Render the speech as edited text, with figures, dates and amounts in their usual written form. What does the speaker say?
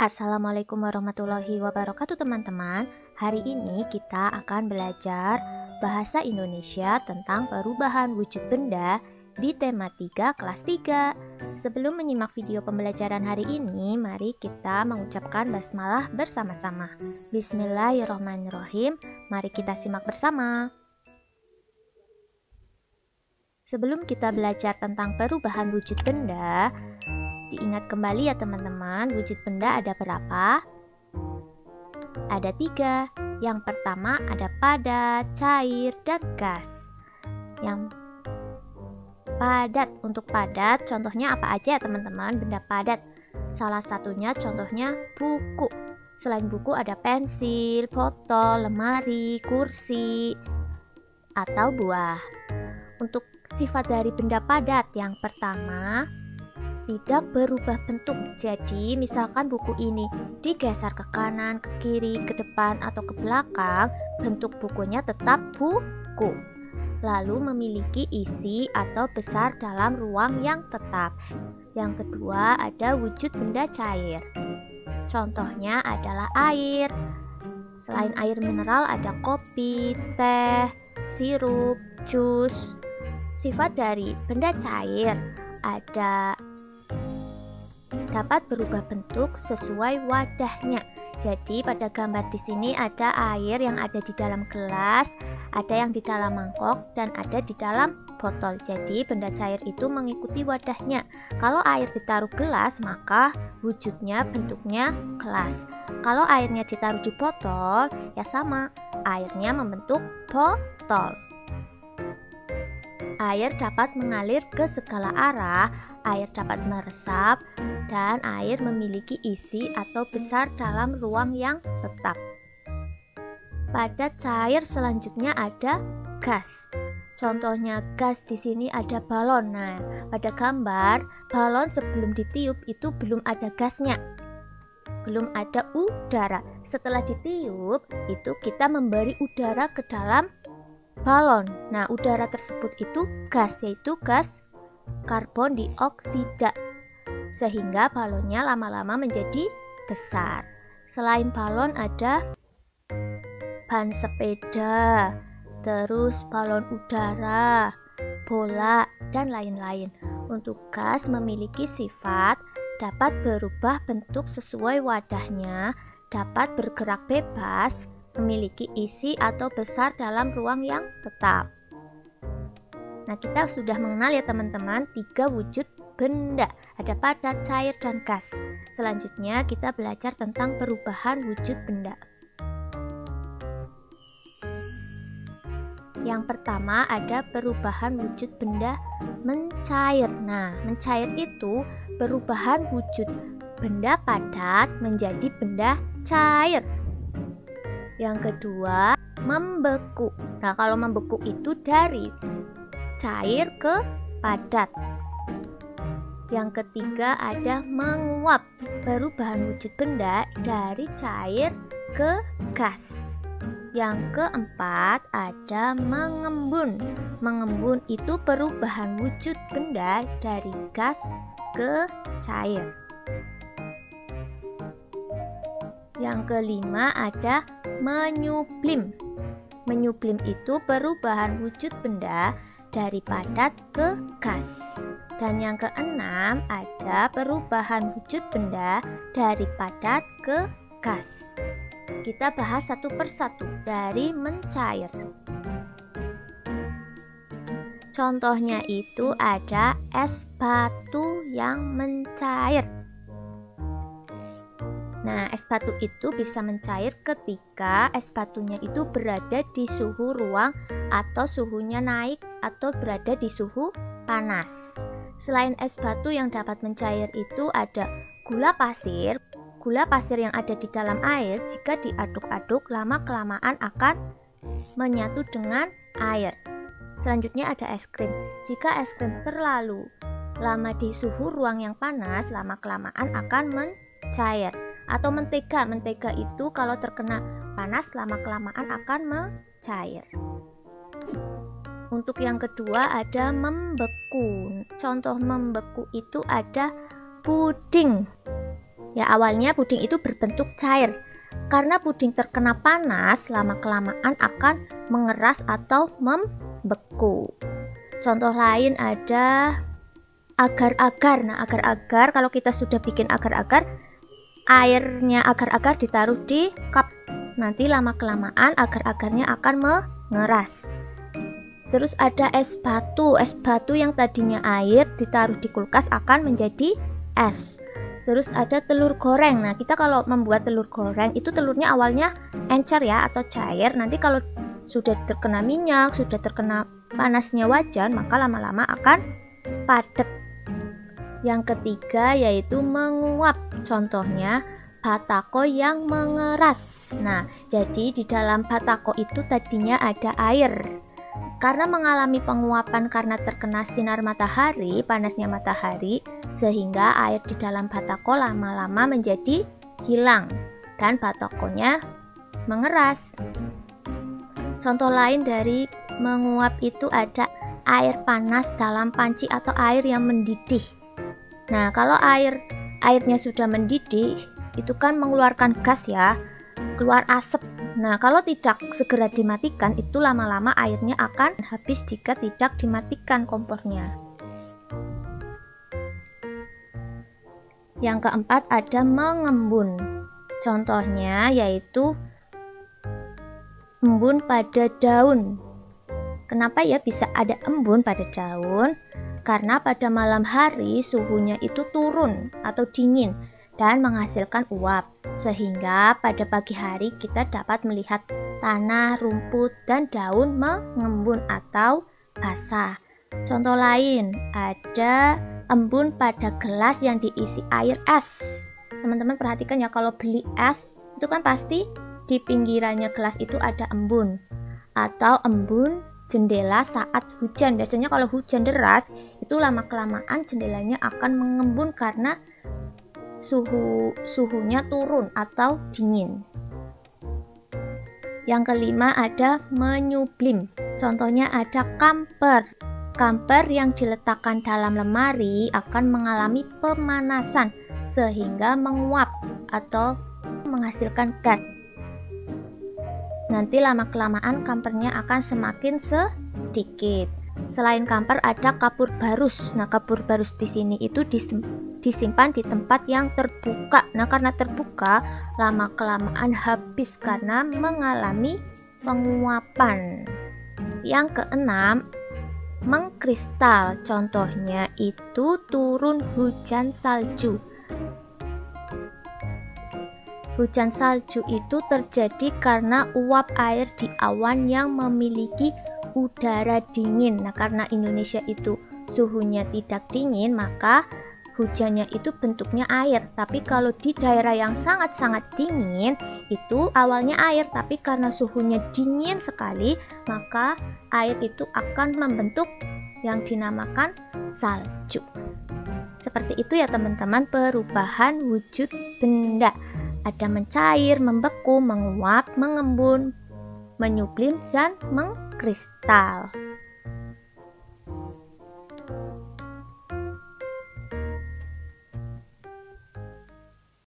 Assalamualaikum warahmatullahi wabarakatuh teman-teman. Hari ini kita akan belajar bahasa Indonesia tentang perubahan wujud benda di tema 3 kelas 3. Sebelum menyimak video pembelajaran hari ini, mari kita mengucapkan basmalah bersama-sama. Bismillahirrahmanirrahim. Mari kita simak bersama. Sebelum kita belajar tentang perubahan wujud benda, diingat kembali ya teman-teman, wujud benda ada berapa? Ada 3. Yang pertama ada padat, cair, dan gas. Yang padat, untuk padat contohnya apa aja ya teman-teman? Benda padat, salah satunya contohnya buku. Selain buku ada pensil, botol, lemari, kursi, atau buah. Untuk sifat dari benda padat, yang pertama tidak berubah bentuk. Jadi misalkan buku ini digeser ke kanan, ke kiri, ke depan, atau ke belakang, bentuk bukunya tetap buku. Lalu memiliki isi atau besar dalam ruang yang tetap. Yang kedua ada wujud benda cair. Contohnya adalah air. Selain air mineral ada kopi, teh, sirup, jus. Sifat dari benda cair ada dapat berubah bentuk sesuai wadahnya. Jadi pada gambar di sini ada air yang ada di dalam gelas, ada yang di dalam mangkok, dan ada di dalam botol. Jadi benda cair itu mengikuti wadahnya. Kalau air ditaruh gelas, maka wujudnya bentuknya gelas. Kalau airnya ditaruh di botol, ya sama, airnya membentuk botol. Air dapat mengalir ke segala arah, air dapat meresap, dan air memiliki isi atau besar dalam ruang yang tetap. Pada cair selanjutnya ada gas. Contohnya gas di sini ada balon. Nah, pada gambar balon sebelum ditiup itu belum ada gasnya, belum ada udara. Setelah ditiup itu kita memberi udara ke dalam balon. Nah, udara tersebut itu gas, yaitu gas karbon dioksida, sehingga balonnya lama-lama menjadi besar. Selain balon ada ban sepeda, terus balon udara, bola, dan lain-lain. Untuk gas memiliki sifat dapat berubah bentuk sesuai wadahnya, dapat bergerak bebas, memiliki isi atau besar dalam ruang yang tetap. Nah, kita sudah mengenal ya teman-teman 3 wujud benda, ada padat, cair, dan gas. Selanjutnya kita belajar tentang perubahan wujud benda. Yang pertama ada perubahan wujud benda mencair. Nah, mencair itu perubahan wujud benda padat menjadi benda cair. Yang kedua, membeku. Nah, kalau membeku itu dari cair ke padat. Yang ketiga ada menguap, perubahan wujud benda dari cair ke gas. Yang keempat ada mengembun. Mengembun itu perubahan wujud benda dari gas ke cair. Yang kelima ada menyublim. Menyublim itu perubahan wujud benda dari padat ke gas. Dan yang keenam ada perubahan wujud benda dari padat ke gas. Kita bahas satu persatu dari mencair. Contohnya itu ada es batu yang mencair. Nah, es batu itu bisa mencair ketika es batunya itu berada di suhu ruang atau suhunya naik atau berada di suhu panas. Selain es batu yang dapat mencair itu ada gula pasir. Gula pasir yang ada di dalam air jika diaduk-aduk lama-kelamaan akan menyatu dengan air. Selanjutnya ada es krim. Jika es krim terlalu lama di suhu ruang yang panas, lama-kelamaan akan mencair. Atau mentega. Mentega itu kalau terkena panas lama-kelamaan akan mencair. Untuk yang kedua ada membeku. Contoh membeku itu ada puding. Ya, awalnya puding itu berbentuk cair. Karena puding terkena panas, lama-kelamaan akan mengeras atau membeku. Contoh lain ada agar-agar. Nah, agar-agar, kalau kita sudah bikin agar-agar, airnya agar-agar ditaruh di cup. Nanti lama-kelamaan agar-agarnya akan mengeras. Terus ada es batu. Es batu yang tadinya air ditaruh di kulkas akan menjadi es. Terus ada telur goreng. Nah, kita kalau membuat telur goreng itu telurnya awalnya encer ya atau cair. Nanti kalau sudah terkena minyak, sudah terkena panasnya wajan, maka lama-lama akan padat. Yang ketiga yaitu menguap. Contohnya batako yang mengeras. Nah, jadi di dalam batako itu tadinya ada air. Karena mengalami penguapan karena terkena sinar matahari, panasnya matahari, sehingga air di dalam batako lama-lama menjadi hilang dan batakonya mengeras. Contoh lain dari menguap itu ada air panas dalam panci atau air yang mendidih. Nah, kalau airnya sudah mendidih, itu kan mengeluarkan gas ya, keluar asap. Nah, kalau tidak segera dimatikan, itu lama-lama airnya akan habis jika tidak dimatikan kompornya. Yang keempat ada mengembun. Contohnya yaitu embun pada daun. Kenapa ya bisa ada embun pada daun? Karena pada malam hari suhunya itu turun atau dingin dan menghasilkan uap, sehingga pada pagi hari kita dapat melihat tanah, rumput, dan daun mengembun atau basah. Contoh lain, ada embun pada gelas yang diisi air es. Teman-teman perhatikan ya, kalau beli es itu kan pasti di pinggirannya gelas itu ada embun. Atau embun jendela saat hujan. Biasanya kalau hujan deras itu lama-kelamaan jendelanya akan mengembun karena suhunya turun atau dingin. Yang kelima ada menyublim. Contohnya ada kamper. Kamper yang diletakkan dalam lemari akan mengalami pemanasan sehingga menguap atau menghasilkan gas. Nanti lama-kelamaan kampernya akan semakin sedikit. Selain kamper ada kapur barus. Nah, kapur barus di sini itu disimpan di tempat yang terbuka. Nah, karena terbuka, lama-kelamaan habis karena mengalami penguapan. Yang keenam, mengkristal. Contohnya itu turun hujan salju. Hujan salju itu terjadi karena uap air di awan yang memiliki udara dingin. Nah, karena Indonesia itu suhunya tidak dingin, maka hujannya itu bentuknya air. Tapi kalau di daerah yang sangat-sangat dingin, itu awalnya air, tapi karena suhunya dingin sekali, maka air itu akan membentuk yang dinamakan salju. Seperti itu ya teman-teman, perubahan wujud benda. Ada mencair, membeku, menguap, mengembun, menyublim, dan mengkristal.